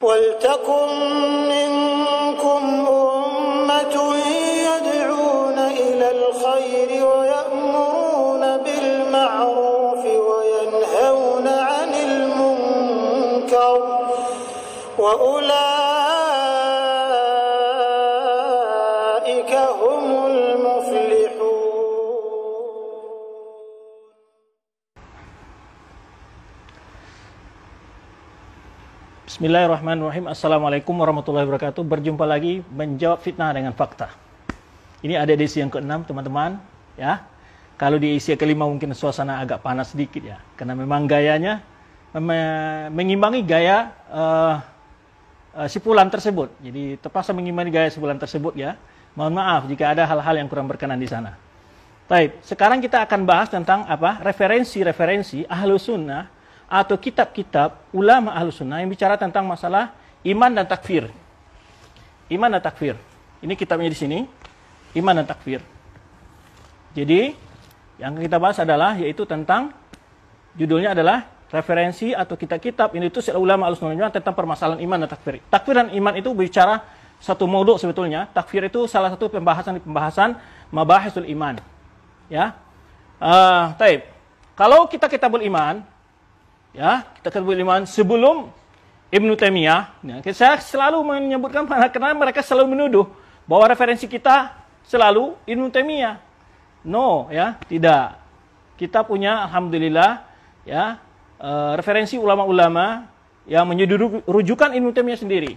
وَلْتَكُنْ مِنْكُمْ أُمَّةٌ يَدْعُونَ إِلَى الْخَيْرِ وَيَأْمُرُونَ بِالْمَعْرُوفِ وَيَنْهَوْنَ عَنِ الْمُنْكَرِ وَأُولَئِكَ هُمُ الْمُفْلِحُونَ. Bismillahirrahmanirrahim. Assalamualaikum warahmatullahi wabarakatuh. Berjumpa lagi menjawab fitnah dengan fakta. Ini ada edisi yang ke-6, teman-teman. Ya, kalau di edisi ke-5 mungkin suasana agak panas sedikit ya, karena memang gayanya mengimbangi gaya sipulan tersebut. Jadi terpaksa mengimbangi gaya sipulan tersebut ya. Mohon maaf jika ada hal-hal yang kurang berkenan di sana. Baik, sekarang kita akan bahas tentang apa? Referensi-referensi Ahlus Sunnah atau kitab-kitab ulama Ahlus Sunnah yang bicara tentang masalah iman dan takfir. Iman dan takfir. Ini kitabnya di sini. Iman dan takfir. Jadi, yang kita bahas adalah yaitu tentang judulnya adalah referensi atau kitab-kitab ini itu ulama Ahlus Sunnah tentang permasalahan iman dan takfir. Takfir dan iman itu bicara satu modul sebetulnya. Takfir itu salah satu pembahasan mabahisul iman. Ya. Taib. Kalau kita kitabul iman, ya, kita kitabul iman sebelum Ibnu Taimiyah, ya, saya selalu menyebutkan karena mereka selalu menuduh bahwa referensi kita selalu Ibnu Taimiyah. No, ya, tidak. Kita punya alhamdulillah ya, referensi ulama-ulama yang menjadi rujukan Ibnu Taimiyah sendiri.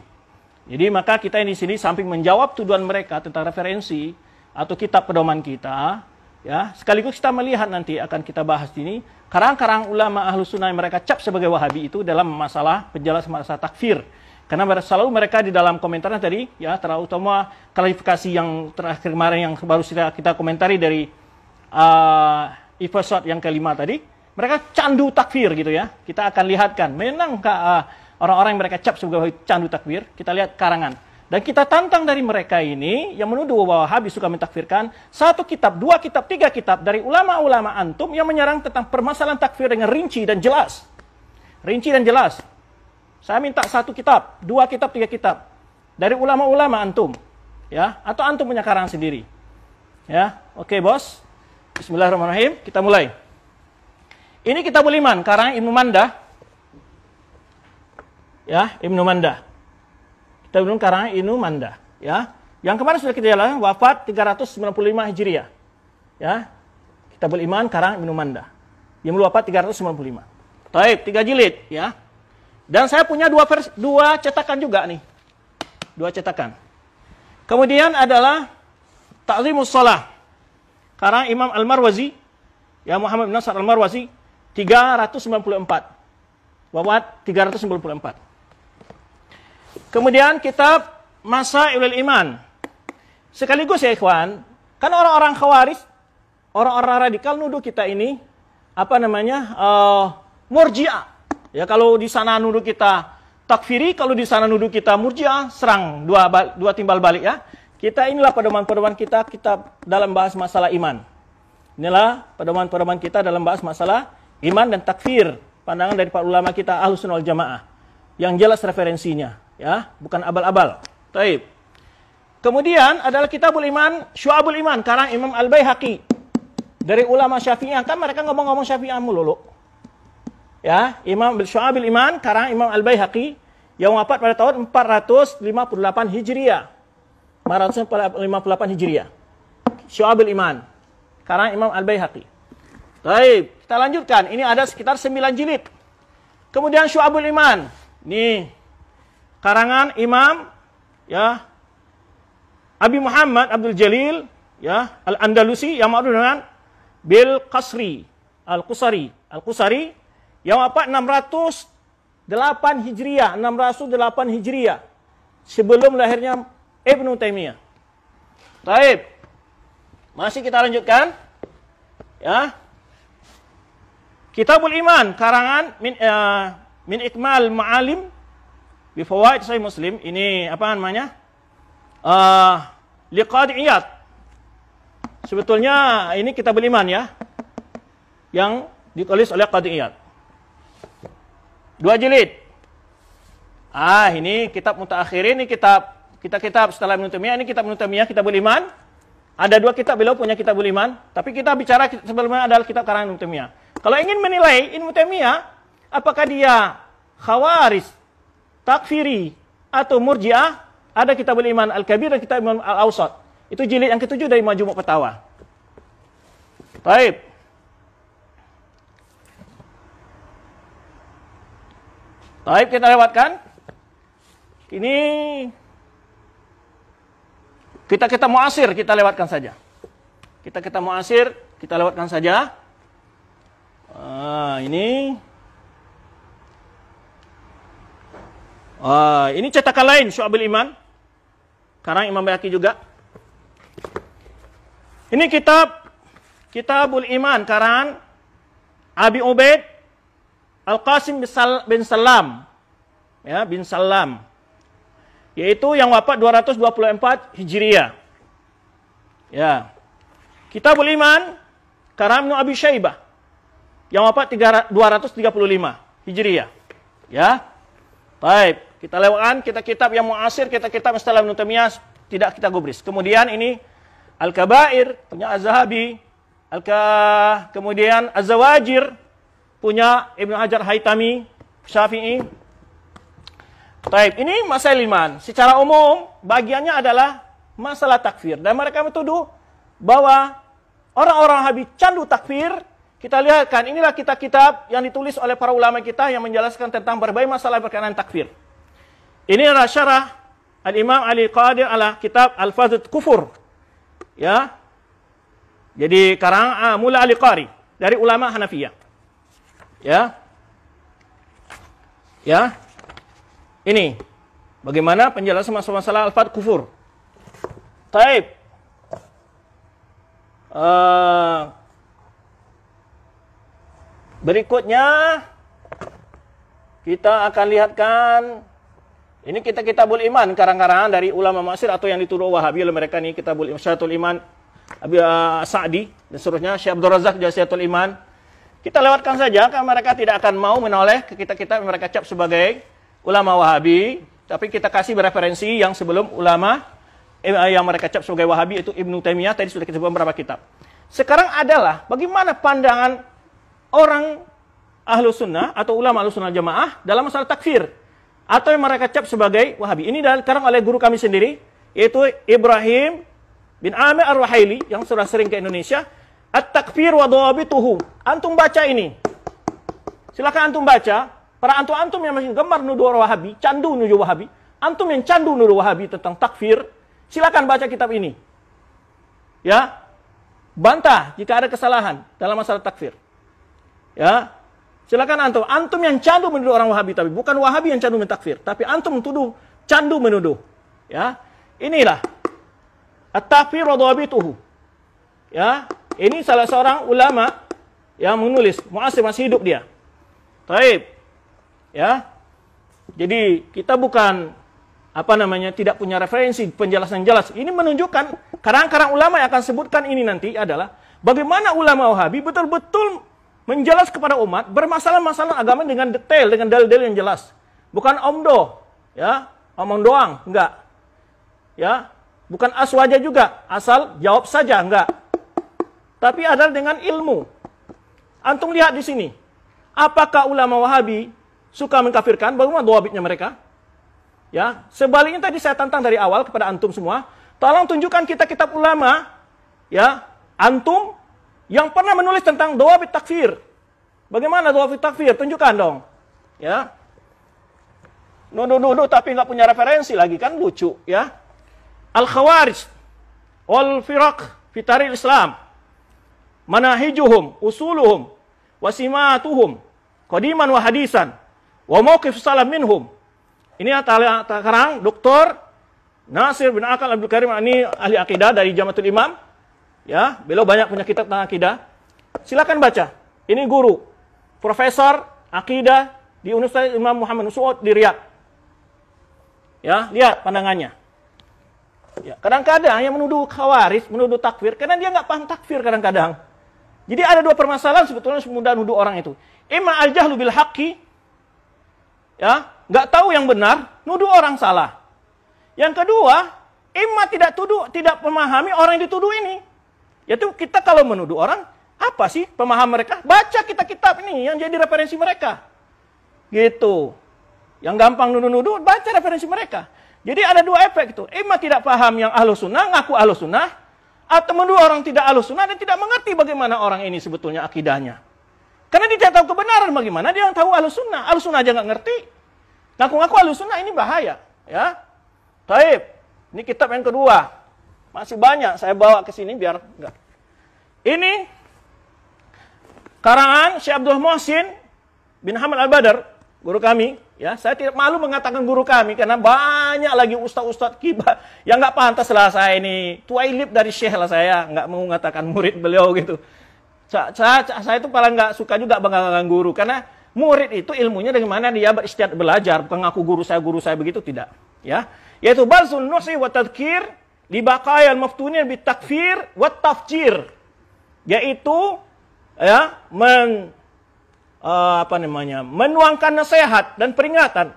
Jadi maka kita di sini samping menjawab tuduhan mereka tentang referensi atau kitab pedoman kita, ya, sekaligus kita melihat nanti akan kita bahas ini karang-karang ulama Ahlus Sunnah yang mereka cap sebagai Wahabi itu dalam masalah penjelasan masalah takfir. Karena selalu mereka di dalam komentarnya tadi, ya, terutama klarifikasi yang terakhir kemarin yang baru kita komentari dari episode yang ke-5 tadi, mereka candu takfir gitu ya. Kita akan lihatkan, menangkah orang-orang yang mereka cap sebagai candu takfir, kita lihat karangan. Dan kita tantang dari mereka ini yang menuduh bahwa Wahabi suka mentakfirkan 1 kitab, 2 kitab, 3 kitab dari ulama-ulama antum yang menyerang tentang permasalahan takfir dengan rinci dan jelas. Rinci dan jelas. Saya minta 1 kitab, 2 kitab, 3 kitab dari ulama-ulama antum, ya, atau antum punya karangan sendiri. Ya, oke bos. Bismillahirrahmanirrahim. Kita mulai. Ini Kitabul Iman, karangan Ibnu Mandah. Ya, Ibnu Mandah. Kita belum karangan Ibnu Mandah, ya. Yang kemarin sudah kita jelaskan wafat 395 Hijriah. Ya. Kitabul Iman karangan Ibnu Mandah. Yang wafat 395. Taib, 3 jilid, ya. Dan saya punya 2 cetakan juga nih. 2 cetakan. Kemudian adalah Ta'zimus Shalah karangan Imam Al-Marwazi, ya, Muhammad bin Nasr Al-Marwazi, 394. Wafat 394. Kemudian kitab Masailul Iman. Sekaligus ya ikhwan, kan orang-orang Khawarij, orang-orang radikal nuduh kita ini apa namanya? Murji'ah. Ya, kalau di sana nuduh kita takfiri, kalau di sana nuduh kita murji'ah, serang dua timbal balik ya. Kita inilah pedoman-pedoman kita dalam bahas masalah iman. Inilah pedoman-pedoman kita dalam bahas masalah iman dan takfir. Pandangan dari para ulama kita Ahlus Sunnah wal Jamaah. Yang jelas referensinya, ya, bukan abal-abal. Taib. Kemudian adalah Kitabul Iman, Syu'abul Iman, karang Imam Al-Baihaqi. Dari ulama Syafi'iyah, kan mereka ngomong-ngomong Syafi'iyah mulu. Ya, Imam Syu'abul Iman, karang Imam Al-Baihaqi, yang wafat pada tahun 458 Hijriah. 458 Hijriah. Syu'abul Iman, karang Imam Al-Baihaqi. Taib. Kita lanjutkan. Ini ada sekitar 9 jilid. Kemudian Syu'abul Iman. Nih, karangan Imam, ya, Abi Muhammad Abdul Jalil, ya, Al-Andalusi, yang ma'ruf dengan Bil Qasri, Al-Qusari, yang wafat 608 Hijriah, 608 Hijriah, sebelum lahirnya Ibnu Taimiyah. Baik. Masih kita lanjutkan. Ya. Kitabul Iman, karangan Min Ikmal Ma'alim bi Fawaid Sahih Muslim. Ini apa namanya? Liqadi Iyad. Sebetulnya ini Kitabul Iman ya, yang ditulis oleh Qadi Iyad. 2 jilid. Ini kitab Mutaakhirin, ini kitab setelah Ibnu Taimiyah, ini kitab Ibnu Taimiyah, Kitabul Iman. Ada 2 kitab, beliau punya Kitabul Iman, tapi kita bicara sebelumnya adalah kitab karangan Ibnu Taimiyah. Kalau ingin menilai Ibnu Taimiyah, apakah dia Khawarij, Takfiri, atau Murji'ah, ada Kitabul Iman Al-Kabir dan Kitab Iman Al-Awsat. Itu jilid yang ke-7 dari Majmu' Fatawa. Baik. Baik, kita lewatkan. Ini kita muasir, kita lewatkan saja. Kita muasir, kita lewatkan saja. Ini cetakan lain Syu'abul Iman. Karang Imam Baihaqi juga. Ini Kitabul Iman karangan Abi Ubaid Al-Qasim bin Salam. Ya, bin Salam. Yaitu yang wafat 224 Hijriah. Ya. Kitabul Iman karangan Ibnu Abi Syaibah yang wafat 235 Hijriah. Ya. Baik, kita lewatkan kitab yang muasir, kitab setelah Ibnu Taimiyah tidak kita gubris. Kemudian ini Al-Kabair punya Az-Zahabi, kemudian Az-Zawajir punya Ibnu Hajar Haytami, Syafi'i. Baik, ini masalah iman. Secara umum, bagiannya adalah masalah takfir. Dan mereka menuduh bahwa orang-orang Wahabi candu takfir. Kita lihatkan, inilah kitab-kitab yang ditulis oleh para ulama kita yang menjelaskan tentang berbagai masalah berkenaan takfir. Ini adalah syarah Al-Imam Ali Qadir ala kitab Al-Fadhul Kufur. Ya. Jadi karang Mula Ali Qari dari ulama Hanafiyah. Ya. Ya. Ini bagaimana penjelasan masalah Al-Fadhul Kufur. Taib. Berikutnya kita akan lihatkan ini Kitabul Iman karang-karangan dari ulama Mesir atau yang dituduh Wahabi oleh mereka ini Kitabul Iman Syatul Iman Abi Sa'di dan seterusnya Syekh Abdul Razak juga Syatul Iman. Kita lewatkan saja karena mereka tidak akan mau menoleh ke kita-kita yang mereka cap sebagai ulama Wahabi, tapi kita kasih referensi yang sebelum ulama yang mereka cap sebagai Wahabi itu Ibnu Taimiyah, tadi sudah kita sebut beberapa kitab. Sekarang adalah bagaimana pandangan orang ahlu sunnah atau ulama ahlu sunnah jamaah dalam masalah takfir atau yang mereka cap sebagai Wahabi. Ini dikarang oleh guru kami sendiri, yaitu Ibrahim bin Amir Ar-Ruhaili yang sudah sering ke Indonesia. At-Takfir wa Dhawabituhu. Antum baca ini. Silakan antum baca. Para antum-antum yang masih gemar nuduh orang Wahabi, candu nuduh Wahabi, antum yang candu nuduh Wahabi tentang takfir, silakan baca kitab ini. Ya. Bantah jika ada kesalahan dalam masalah takfir. Ya. Silakan antum yang candu menuduh orang Wahabi, tapi bukan Wahabi yang candu mentakfir, tapi antum menuduh candu menuduh. Ya. Inilah At-Takfir wa Dhawabituhu. Ya. Ini salah seorang ulama yang menulis, muasir masih hidup dia. Taib. Ya, jadi kita bukan tidak punya referensi penjelasan jelas. Ini menunjukkan karang-karang ulama yang akan sebutkan ini nanti adalah bagaimana ulama Wahabi betul-betul menjelas kepada umat bermasalah-masalah agama dengan detail, dengan dalil-dalil yang jelas. Bukan omdo, ya, omong doang, enggak. Ya, bukan aswaja juga, asal jawab saja, enggak. Tapi adalah dengan ilmu. Antum lihat di sini, apakah ulama Wahabi suka mengkafirkan? Bagaimana dhawabitnya mereka? Ya, sebaliknya tadi saya tantang dari awal kepada antum semua, tolong tunjukkan kita kitab ulama, ya, antum yang pernah menulis tentang dhawabit takfir. Bagaimana dhawabit takfir? Tunjukkan dong. Ya. Nuduh-nuduh tapi nggak punya referensi lagi, kan lucu, ya. Al-Khawarij wal firaq fi tarikh Islam. Manahijuhum, usuluhum, wasimatuhum, qadiman wa hadisan. Wa mauqif salam minhum. Ini sekarang Dr. Nasir bin Akal Abdul Karim, ini ahli akidah dari Jamatul Imam. Ya, beliau banyak punya kitab tentang akidah. Silakan baca. Ini guru, profesor akidah di Universitas Imam Muhammad Saud di Riyadh. Ya, lihat pandangannya. Ya, kadang-kadang yang menuduh Khawarij, menuduh takfir, karena dia nggak paham takfir kadang-kadang. Jadi ada dua permasalahan sebetulnya mudah nuduh orang itu. Imma al-jahlu bil haqqi, ya, nggak tahu yang benar, nuduh orang salah. Yang kedua, imma tidak memahami orang yang dituduh ini. Yaitu kita kalau menuduh orang, apa sih pemahaman mereka? Baca kitab-kitab ini yang jadi referensi mereka. Gitu. Yang gampang nuduh-nuduh, baca referensi mereka. Jadi ada dua efek itu. Imma tidak paham yang Ahlus Sunnah, ngaku Ahlus Sunnah, atau menuduh orang tidak Ahlus Sunnah dan tidak mengerti bagaimana orang ini sebetulnya akidahnya. Karena dia tidak tahu kebenaran bagaimana, dia yang tahu Ahlus Sunnah. Ahlus Sunnah aja nggak ngerti. Ngaku-ngaku Ahlus Sunnah ini bahaya. Ya. Taib. Ini kitab yang kedua. Masih banyak saya bawa ke sini biar enggak. Ini karangan Syekh Abdul Muhsin bin Hamad Al-Badr, guru kami. Ya, saya tidak malu mengatakan guru kami karena banyak lagi ustaz-ustaz kibar yang nggak pantas lah saya ini tuailib dari Syekh lah saya, nggak mau mengatakan murid beliau gitu. Saya itu paling nggak suka juga banggakan guru karena murid itu ilmunya dari mana dia beristiad belajar, bukan ngaku guru saya begitu, tidak. Ya, yaitu balsul nusi wa tadhkir li baqayal maftunin bi takfir wa tafjir, yaitu ya menuangkan nasihat dan peringatan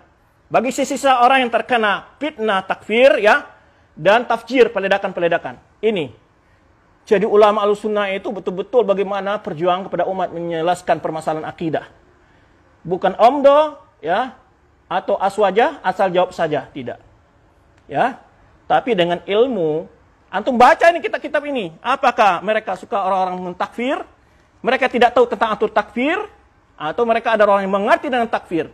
bagi sisa orang yang terkena fitnah takfir ya dan tafjir, peledakan-peledakan. Ini jadi ulama Ahlussunnah itu betul-betul bagaimana perjuangan kepada umat menjelaskan permasalahan akidah. Bukan omdo ya atau aswaja asal jawab saja, tidak. Ya. Tapi dengan ilmu, antum baca ini kitab-kitab ini, apakah mereka suka orang-orang mentakfir? Mereka tidak tahu tentang atur takfir, atau mereka ada orang yang mengerti dengan takfir.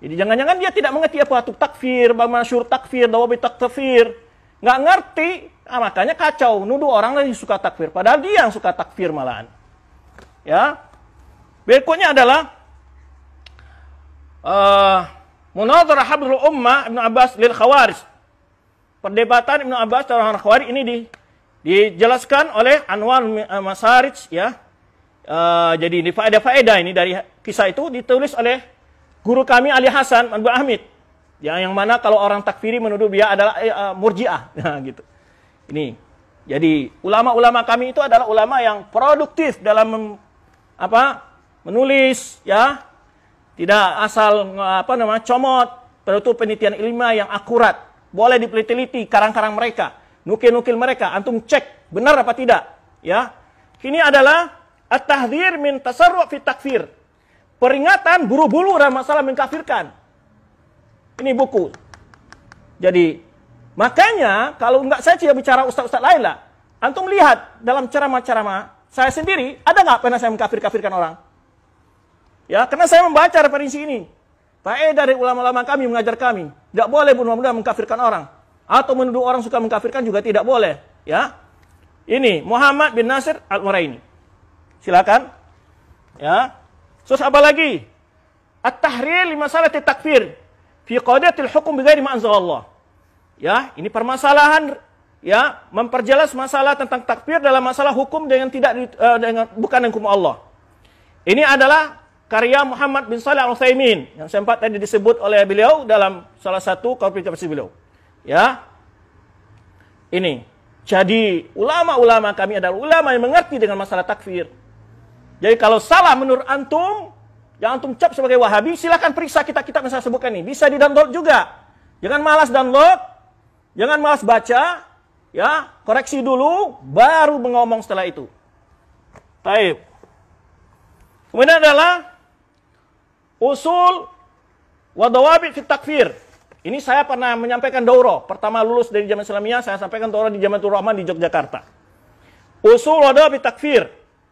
Jadi jangan-jangan dia tidak mengerti apa atur takfir, bagaimana syurut takfir, dawabit takfir. Nggak ngerti, makanya kacau, nuduh orang lain suka takfir. Padahal dia yang suka takfir malahan. Ya. Berikutnya adalah munadharah habrul ummah Ibnu Abbas lil Khawarij. Perdebatan Ibnu Abbas terhadap Khawarij ini dijelaskan oleh Anwar Masarij ya. Jadi ini faedah-faedah ini dari kisah itu ditulis oleh guru kami Ali Hasan Abu Ahmid. Yang mana kalau orang takfiri menuduh dia adalah murji'ah. Nah, gitu. Ini. Jadi ulama-ulama kami itu adalah ulama yang produktif dalam menulis ya. Tidak asal comot, perlu penelitian ilmiah yang akurat. Boleh diteliti karang-karang mereka, nukil-nukil mereka, antum cek benar apa tidak, ya. Ini adalah at-tahdhir min tasarru' fi takfir. Peringatan buru-buru dalam masalah mengkafirkan. Ini buku. Jadi, makanya kalau enggak saya tidak bicara ustaz-ustaz lain lah. Antum lihat dalam ceramah-ceramah saya sendiri, ada enggak pernah saya mengkafir-kafirkan orang? Ya, karena saya membaca referensi ini. Faedah dari ulama-ulama kami mengajar kami. Tidak boleh benar-benar mengkafirkan orang. Atau menuduh orang suka mengkafirkan juga tidak boleh. Ya. Ini Muhammad bin Nasir Al-Muraini. Silakan. Ya. Terus apa lagi? At-tahrir li masalati takfir fi qadiyatil hukum bighairi ma anzalallah. Ya, ini permasalahan ya, memperjelas masalah tentang takfir dalam masalah hukum dengan bukan dengan hukum Allah. Ini adalah karya Muhammad bin Shalih Al-Utsaimin yang sempat tadi disebut oleh beliau dalam salah satu publikasi beliau. Ya. Ini. Jadi ulama-ulama kami adalah ulama yang mengerti dengan masalah takfir. Jadi kalau salah menurut antum, yang antum cap sebagai Wahabi, silakan periksa kitab-kitab yang saya sebutkan ini. Bisa di-download juga. Jangan malas download, jangan malas baca, ya, koreksi dulu baru mengomong setelah itu. Baik. Kemudian adalah usul wa dawabit fi takfir. Ini saya pernah menyampaikan daurah. Pertama lulus dari Jamaah Islamiyah, saya sampaikan daurah di Jamatul Rahman di Yogyakarta. Usul wa dawabit takfir.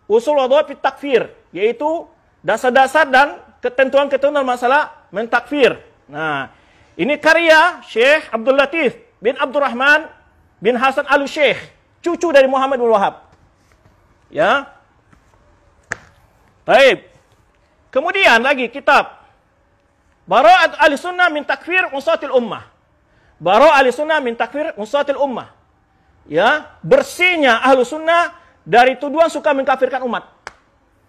Usul wa dawabit takfir, yaitu dasar-dasar dan ketentuan-ketentuan masalah mentakfir. Nah, ini karya Syekh Abdul Latif bin Abdurrahman bin Hasan Al-Syekh, cucu dari Muhammad bin Wahab. Ya. Baik. Kemudian lagi kitab Bara'at Ahlussunnah min takfir usatil ummah. Bara'at Ahlussunnah min takfir usatil ummah. Ya, bersihnya Ahlussunnah dari tuduhan suka mengkafirkan umat.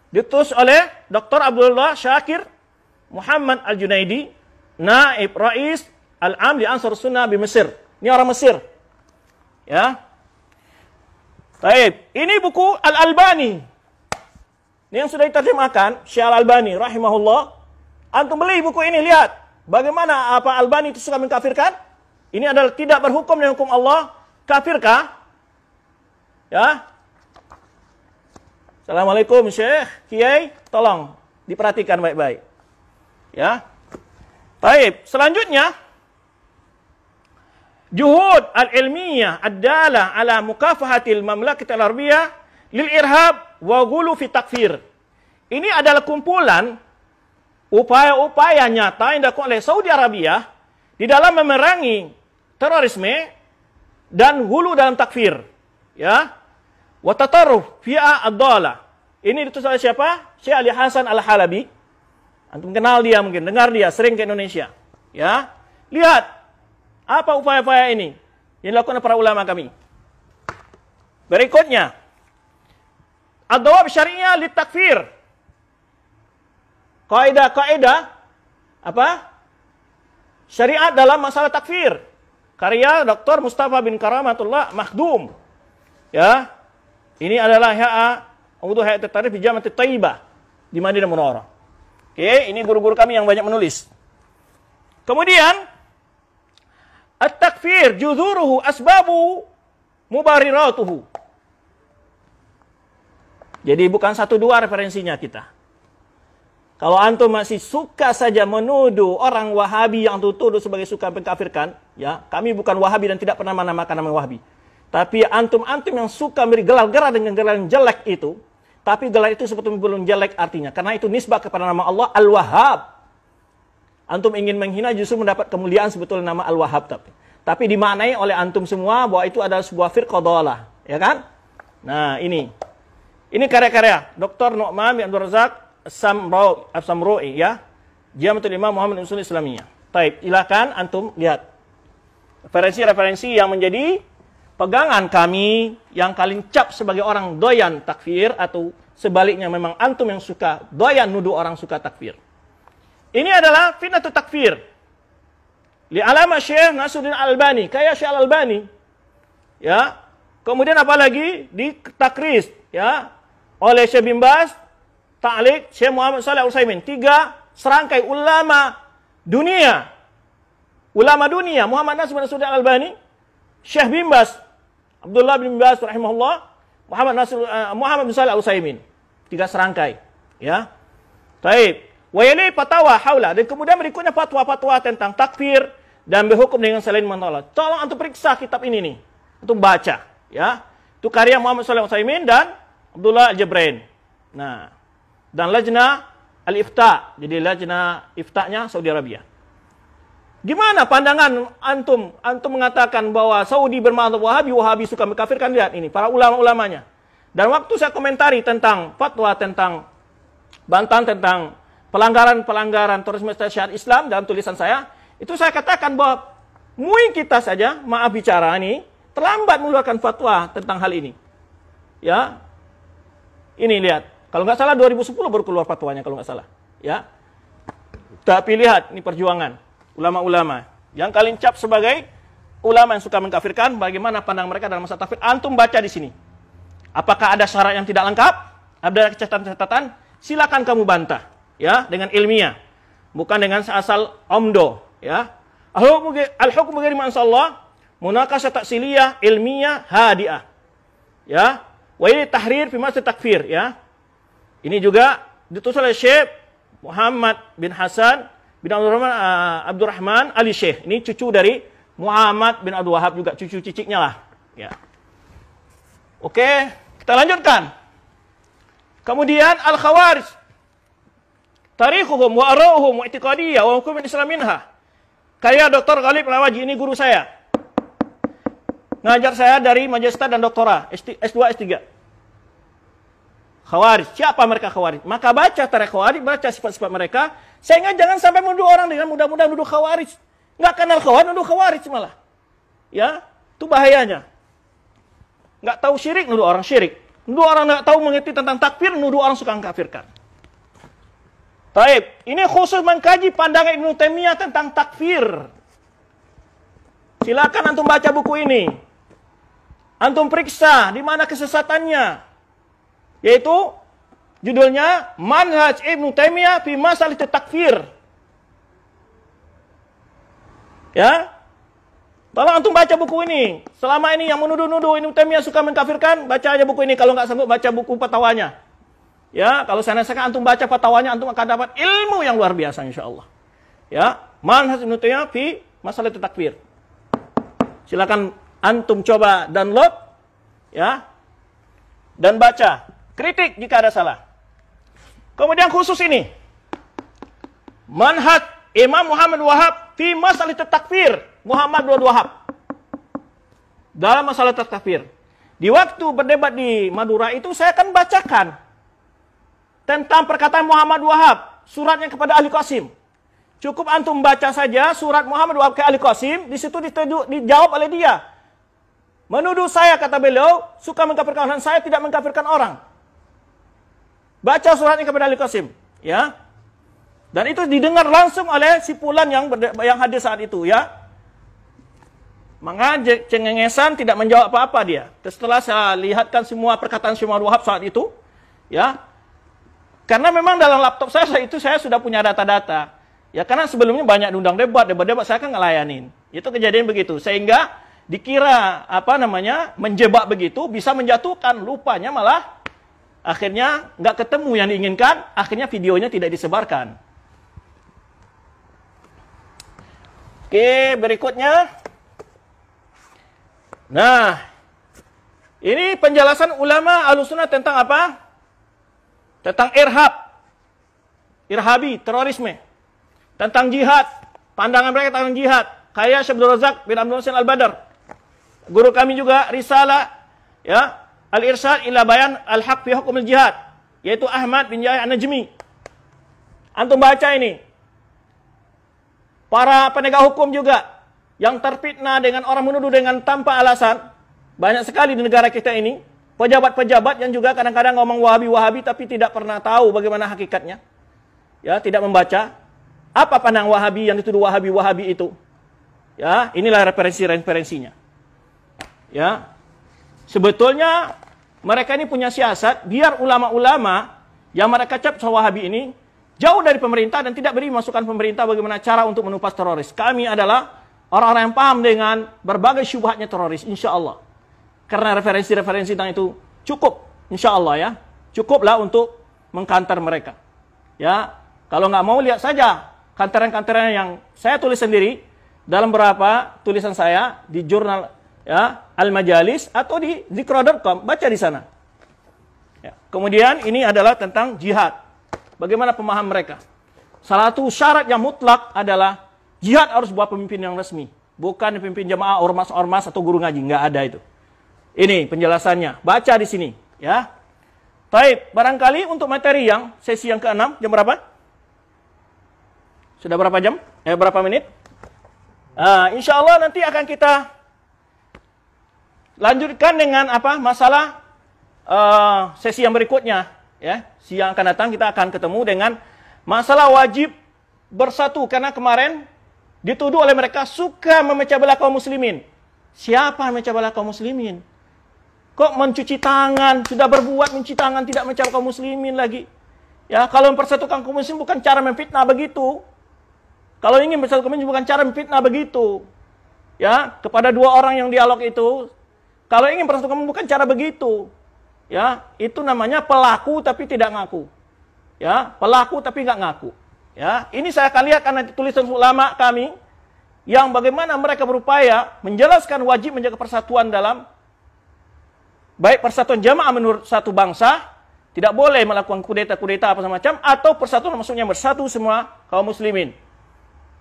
Ditulis oleh Dr. Abdullah Syakir Muhammad Al-Junaidi, Naib Rais Al-Am li Ansar Sunnah di Mesir. Ini orang Mesir. Ya. Baik, ini buku Al-Albani. Ini yang sudah diterjemahkan Syekh Al-Albani rahimahullah. Antum beli buku ini, lihat. Bagaimana apa Albani itu suka mengkafirkan? Ini adalah tidak berhukum dengan hukum Allah. Kafirkah? Ya. Assalamualaikum Syekh, Kiai, tolong diperhatikan baik-baik. Ya. Baik, selanjutnya juhud al-ilmiyah ad-dalah ala mukafahatil mamlakatil arabiyah lil irhab wa ghulu fi takfir. Ini adalah kumpulan upaya-upaya nyata yang dilakukan oleh Saudi Arabia di dalam memerangi terorisme dan hulu dalam takfir. Ya. Wa tatarruf fi'a ad-dala. Ini ditulis oleh siapa? Syekh Ali Hasan Al-Halabi. Antum kenal dia mungkin, dengar dia, sering ke Indonesia. Ya. Lihat apa upaya-upaya ini yang dilakukan oleh para ulama kami. Berikutnya, ad-dawab syariah li takfir. Kaidah-kaidah apa? Syariat dalam masalah takfir. Karya Dr. Mustafa bin Karamatullah Makhdum. Ya. Ini adalah Hayat Tarikh fi Jami'at Thayyibah di Madinah Munawwarah. Oke, ini guru-guru kami yang banyak menulis. Kemudian at-takfir juzuruhu asbabu mubariratuhu. Jadi bukan 1-2 referensinya kita. Kalau antum masih suka saja menuduh orang Wahabi yang tuduh sebagai suka mengkafirkan, ya, kami bukan Wahabi dan tidak pernah menamakan nama Wahabi. Tapi antum-antum yang suka beri gelar-gelar dengan gelar yang jelek itu, tapi gelar itu sebetulnya belum jelek artinya. Karena itu nisbah kepada nama Allah Al-Wahhab. Antum ingin menghina justru mendapat kemuliaan sebetulnya nama Al-Wahhab. Tapi dimaknai oleh antum semua bahwa itu adalah sebuah firqah dhalalah. Ya kan? Nah ini. Ini karya-karya Dr. Nu'man bin Abdul Razak As-Samra'i, ya. Jami'atul Imam Muhammad Usul Islamiyah. Baik, silakan antum lihat. Referensi-referensi yang menjadi pegangan kami yang kalian cap sebagai orang doyan takfir atau sebaliknya memang antum yang suka doyan nuduh orang suka takfir. Ini adalah fitnatut takfir. Li alama Syekh Nasruddin Al-Albani, kayak Syekh Al-Albani. Ya. Kemudian apalagi di takris, ya, oleh Syekh bin Baz, ta'liq Syekh Muhammad Shalih Al-Utsaimin. 3 serangkai ulama dunia. Ulama dunia, Muhammad Nasruddin Al-Albani, Syekh bin Baz, Abdullah bin Baz rahimahullah, Muhammad bin Shalih Al-Utsaimin. 3 serangkai, ya. Baik. Wa yali fatwa haula, dan kemudian berikutnya fatwa-fatwa tentang takfir dan berhukum dengan selain Allah. Tolong antum periksa kitab ini nih. Antum baca, ya. Itu karya Muhammad Shalih Al-Utsaimin dan Abdullah Al-Jabrain. Nah, dan Lajnah Al-Ifta. Jadi Lajnah Iftanya Saudi Arabia. Gimana pandangan antum? Antum mengatakan bahwa Saudi bermadhab Wahabi, Wahabi suka mengkafirkan. Lihat ini, para ulama-ulamanya. Dan waktu saya komentari tentang fatwa, tentang bantahan tentang pelanggaran-pelanggaran terorisme syariat Islam dalam tulisan saya, itu saya katakan bahwa mungkin kita saja, maaf bicara ini, terlambat mengeluarkan fatwa tentang hal ini. Ya, ini lihat. Kalau nggak salah 2010 baru keluar fatwanya kalau nggak salah. Ya, tapi lihat ini perjuangan ulama-ulama yang kalian cap sebagai ulama yang suka mengkafirkan. Bagaimana pandang mereka dalam masalah takfir? Antum baca di sini. Apakah ada syarat yang tidak lengkap? Ada catatan-catatan? Silakan kamu bantah, ya, dengan ilmiah, bukan dengan asal omdo, ya. Al-hukmu ghairi ma anzalallah, munaqashah taksiliyah ilmiah hadiah, ya. Wa ini tahrir fi masjid takfir, ya. Ini juga ditulis oleh Syekh Muhammad bin Hasan bin Abdurrahman Ali Syekh. Ini cucu dari Muhammad bin Abdul Wahab juga, cucu ciciknya lah, ya. Oke, kita lanjutkan. Kemudian Al-Khawarij. Tarikhuhum wa arauhum wa i'tiqadiyah wa hukum Islam minha. Karya Dr. Ghalib Lawaji, ini guru saya. Ngajar saya dari Magister dan Doktora, S2, S3. Khawarij. Siapa mereka Khawarij? Maka baca tarikh Khawarij, baca sifat-sifat mereka, sehingga jangan sampai menuduh orang dengan mudah-mudahan nuduh Khawarij. Nggak kenal Khawarij, nuduh Khawarij malah. Ya, itu bahayanya. Nggak tahu syirik, nuduh orang syirik. Nuduh orang nggak tahu mengerti tentang takfir, nuduh orang suka mengkafirkan. Taib, ini khusus mengkaji pandangan Ibnu Taimiyah tentang takfir. Silakan antum baca buku ini. Antum periksa di mana kesesatannya. Yaitu judulnya Manhaj Ibnu Taimiyah fi Masalah Takfir. Ya. Tolong antum baca buku ini. Selama ini yang menuduh-nuduh Ibnu Taimiyah suka mengkafirkan, baca aja buku ini. Kalau nggak sanggup baca buku fatwanya. Ya, kalau saya antum baca fatwanya, antum akan dapat ilmu yang luar biasa insyaallah. Ya, Manhaj Ibnu Taimiyah fi masalah takfir. Silakan antum coba download ya. Dan baca. Kritik jika ada salah. Kemudian khusus ini. Manhaj Imam Muhammad Wahab fi masalah takfir. Muhammad bin Wahab. Dalam masalah takfir. Di waktu berdebat di Madura itu saya akan bacakan tentang perkataan Muhammad Wahab, suratnya kepada Ali Qasim. Cukup antum baca saja surat Muhammad Wahab ke Ali Qasim, di situ dijawab oleh dia. Menuduh saya, kata beliau, suka mengkafirkan orang, saya tidak mengkafirkan orang. Baca suratnya kepada Ali Qasim, ya. Dan itu didengar langsung oleh si Fulan yang hadir saat itu, ya. Maka cengengesan tidak menjawab apa-apa dia. Setelah saya lihatkan semua perkataan Muhammad Wahab saat itu, ya. Karena memang dalam laptop saya itu saya sudah punya data-data. Ya karena sebelumnya banyak diundang debat saya kan ngelayanin. Itu kejadian begitu. Sehingga dikira menjebak begitu bisa menjatuhkan, lupanya malah akhirnya nggak ketemu yang diinginkan, akhirnya videonya tidak disebarkan. Oke, berikutnya. Nah, ini penjelasan ulama Ahlussunnah tentang apa? Tentang irhabi, terorisme. Tentang jihad, pandangan mereka tentang jihad. Kayak Syekh Abdul Razak bin Abdul Husain Al-Badr. Guru kami juga risalah ya, Al-Irsyad ila Bayan Al-Haq fi Hukum Al-Jihad, yaitu Ahmad bin Yahya An-Najmi. Antum baca ini. Para penegak hukum juga yang terfitnah dengan orang menuduh dengan tanpa alasan, banyak sekali di negara kita ini, pejabat-pejabat yang juga kadang-kadang ngomong Wahabi tapi tidak pernah tahu bagaimana hakikatnya. Ya, tidak membaca apa pandang Wahabi yang dituduh Wahabi itu. Ya, inilah referensinya. Ya. Sebetulnya mereka ini punya siasat biar ulama-ulama yang mereka cap Wahabi ini jauh dari pemerintah dan tidak beri masukan pemerintah bagaimana cara untuk menumpas teroris. Kami adalah orang-orang yang paham dengan berbagai syubhatnya teroris, insya Allah. Karena referensi-referensi tentang itu cukup, insya Allah ya. Cukuplah untuk mengkantar mereka. Ya, kalau nggak mau lihat saja kantaran-kantaran yang saya tulis sendiri dalam beberapa tulisan saya di jurnal ya, Al-Majalis atau di zikra.com, baca di sana. Ya. Kemudian ini adalah tentang jihad. Bagaimana pemahaman mereka? Salah satu syarat yang mutlak adalah jihad harus buat pemimpin yang resmi. Bukan pemimpin jamaah, ormas-ormas, atau guru ngaji. Nggak ada itu. Ini penjelasannya. Baca di sini. Ya. Baik, barangkali untuk materi yang sesi yang ke-6, jam berapa? Sudah berapa jam? Berapa menit? Insya Allah nanti akan kita lanjutkan dengan apa? Masalah sesi yang berikutnya. Ya. Siang akan datang kita akan ketemu dengan masalah wajib bersatu. Karena kemarin dituduh oleh mereka suka memecah belah kaum muslimin. Siapa yang memecah belah kaum muslimin? Kok mencuci tangan, sudah berbuat mencuci tangan, tidak memecah kaum muslimin lagi. Ya, kalau mempersatukan kaum muslimin bukan cara memfitnah begitu. Kalau ingin mempersatukan kaum muslimin bukan cara memfitnah begitu. Ya, kepada dua orang yang dialog itu, kalau ingin mempersatukan bukan cara begitu. Ya, itu namanya pelaku tapi tidak ngaku. Ya, pelaku tapi nggak ngaku. Ya, ini saya akan lihat karena tulisan ulama kami yang bagaimana mereka berupaya menjelaskan wajib menjaga persatuan dalam baik persatuan jamaah menurut satu bangsa, tidak boleh melakukan kudeta-kudeta apa semacam, atau persatuan maksudnya bersatu semua kaum muslimin.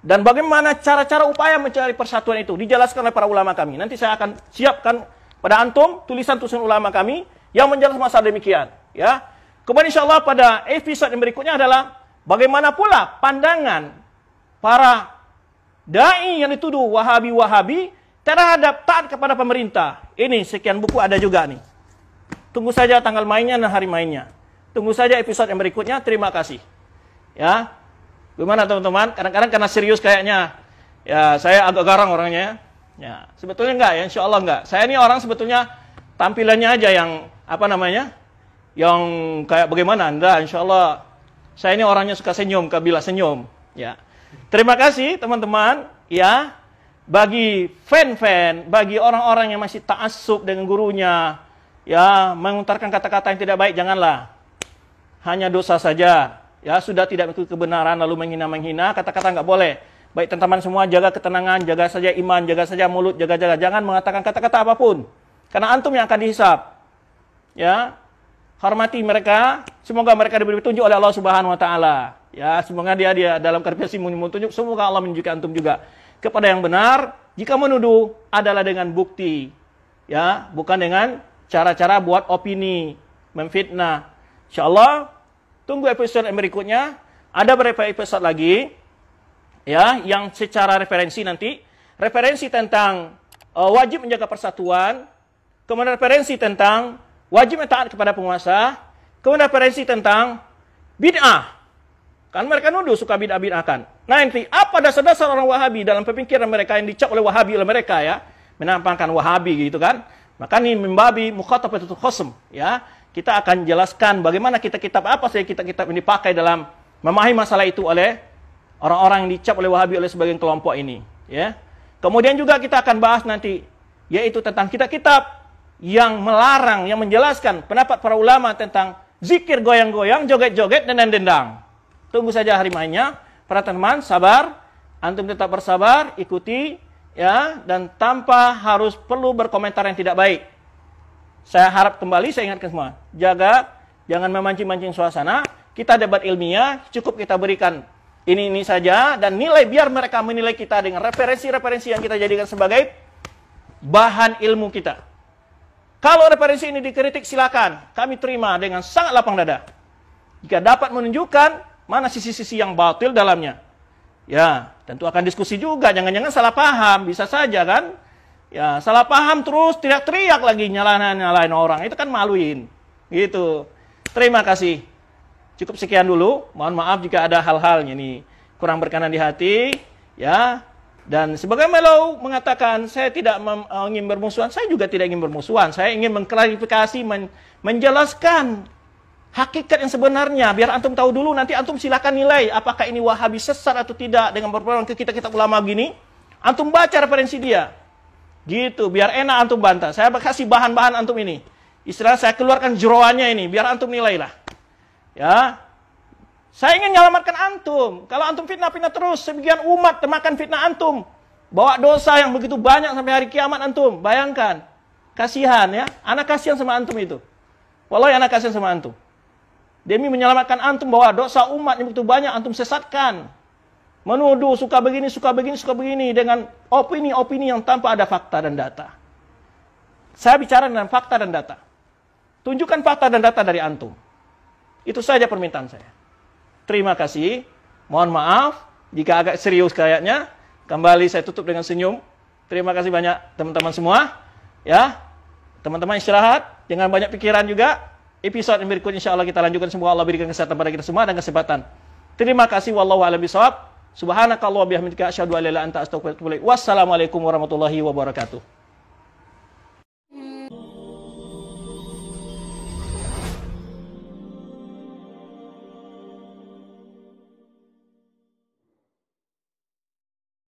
Dan bagaimana cara-cara upaya mencari persatuan itu dijelaskan oleh para ulama kami. Nanti saya akan siapkan pada antum tulisan-tulisan ulama kami yang menjelaskan masalah demikian. Ya, kemudian insyaallah pada episode yang berikutnya adalah bagaimana pula pandangan para dai yang dituduh Wahabi terhadap taat kepada pemerintah. Ini sekian buku ada juga nih. Tunggu saja tanggal mainnya dan hari mainnya. Tunggu saja episode yang berikutnya. Terima kasih. Ya, gimana teman-teman? Kadang-kadang karena serius kayaknya, ya saya agak garang orangnya. Ya, sebetulnya enggak ya, insya Allah enggak. Saya ini orang sebetulnya tampilannya aja yang apa namanya, yang kayak bagaimana? Enggak, insya Allah. Saya ini orangnya suka senyum, kabila senyum. Ya. Terima kasih teman-teman. Ya. bagi fan-fan, bagi orang-orang yang masih ta'assub dengan gurunya, ya, mengutarakan kata-kata yang tidak baik, janganlah. Hanya dosa saja. Ya, sudah tidak mengikuti kebenaran lalu menghina-menghina, kata-kata nggak boleh. Baik teman-teman semua, jaga ketenangan, jaga saja iman, jaga saja mulut, jaga-jaga. Jangan mengatakan kata-kata apapun. Karena antum yang akan dihisab. Ya, hormati mereka. Semoga mereka diberi petunjuk oleh Allah Subhanahu Wa Taala. Ya, semoga dia dalam karpesi tunjuk. Semoga Allah menunjukkan antum juga kepada yang benar. Jika menuduh adalah dengan bukti. Ya, bukan dengan cara-cara buat opini, memfitnah. Insyaallah, tunggu episode berikutnya. Ada beberapa episode lagi. Ya, yang secara referensi nanti, referensi tentang wajib menjaga persatuan, kemudian referensi tentang wajib taat kepada penguasa, kemudian referensi tentang bid'ah. Kan mereka nuduh suka bid'ah-bid'ahkan. Nah, nanti apa dasar-dasar orang Wahabi dalam pemikiran mereka yang dicap oleh Wahabi oleh mereka, ya, menampakkan Wahabi gitu kan. Maka ini membabi mukhatabatul khasm, ya. Kita akan jelaskan bagaimana kitab-kitab apa saja kitab-kitab ini dipakai dalam memahami masalah itu oleh orang-orang yang dicap oleh Wahabi oleh sebagian kelompok ini, ya. Kemudian juga kita akan bahas nanti yaitu tentang kitab-kitab yang melarang, yang menjelaskan pendapat para ulama tentang zikir goyang-goyang, joget-joget dan dendang. Tunggu saja hari mainnya. Para teman, sabar, antum tetap bersabar, ikuti, ya, dan tanpa harus perlu berkomentar yang tidak baik. Saya harap kembali, saya ingatkan semua, jaga, jangan memancing-mancing suasana. Kita debat ilmiah, cukup kita berikan ini saja, dan nilai, biar mereka menilai kita dengan referensi-referensi yang kita jadikan sebagai bahan ilmu kita. Kalau referensi ini dikritik, silakan, kami terima dengan sangat lapang dada. Jika dapat menunjukkan mana sisi-sisi yang batil dalamnya, ya, tentu akan diskusi juga, jangan-jangan salah paham, bisa saja kan. Ya, salah paham terus teriak-teriak lagi, nyalain orang. Itu kan maluin. Gitu. Terima kasih. Cukup sekian dulu. Mohon maaf jika ada hal-hal ini kurang berkenan di hati, ya. Dan sebagai Melo mengatakan, saya tidak ingin bermusuhan, saya juga tidak ingin bermusuhan. Saya ingin mengklarifikasi, menjelaskan hakikat yang sebenarnya, biar antum tahu dulu, nanti antum silakan nilai apakah ini Wahabi sesat atau tidak dengan berpegang ke kitab-kitab ulama gini. Antum baca referensi dia. Gitu, biar enak antum bantah. Saya kasih bahan-bahan antum ini. Istilah saya keluarkan jeroannya ini, biar antum nilailah. Ya. Saya ingin menyelamatkan antum. Kalau antum fitnah-fitnah terus, sebagian umat termakan fitnah antum. Bawa dosa yang begitu banyak sampai hari kiamat antum. Bayangkan. Kasihan ya. Anak kasihan sama antum itu. Wallahi anak kasihan sama antum. Demi menyelamatkan antum bahwa dosa umat yang begitu banyak antum sesatkan. Menuduh suka begini, suka begini, suka begini dengan opini-opini yang tanpa ada fakta dan data. Saya bicara dengan fakta dan data. Tunjukkan fakta dan data dari antum. Itu saja permintaan saya. Terima kasih. Mohon maaf jika agak serius kayaknya. Kembali saya tutup dengan senyum. Terima kasih banyak teman-teman semua. Ya, teman-teman istirahat. Jangan banyak pikiran juga. Episode yang berikutnya insya Allah kita lanjutkan. Semoga Allah berikan kesehatan pada kita semua dan kesempatan. Terima kasih. Wallahu a'lam bishawab. Subhanakallah bihamdika asyhadu an la ilaha illa anta astaghfiruka wa atubu ilaik. Wassalamualaikum warahmatullahi wabarakatuh.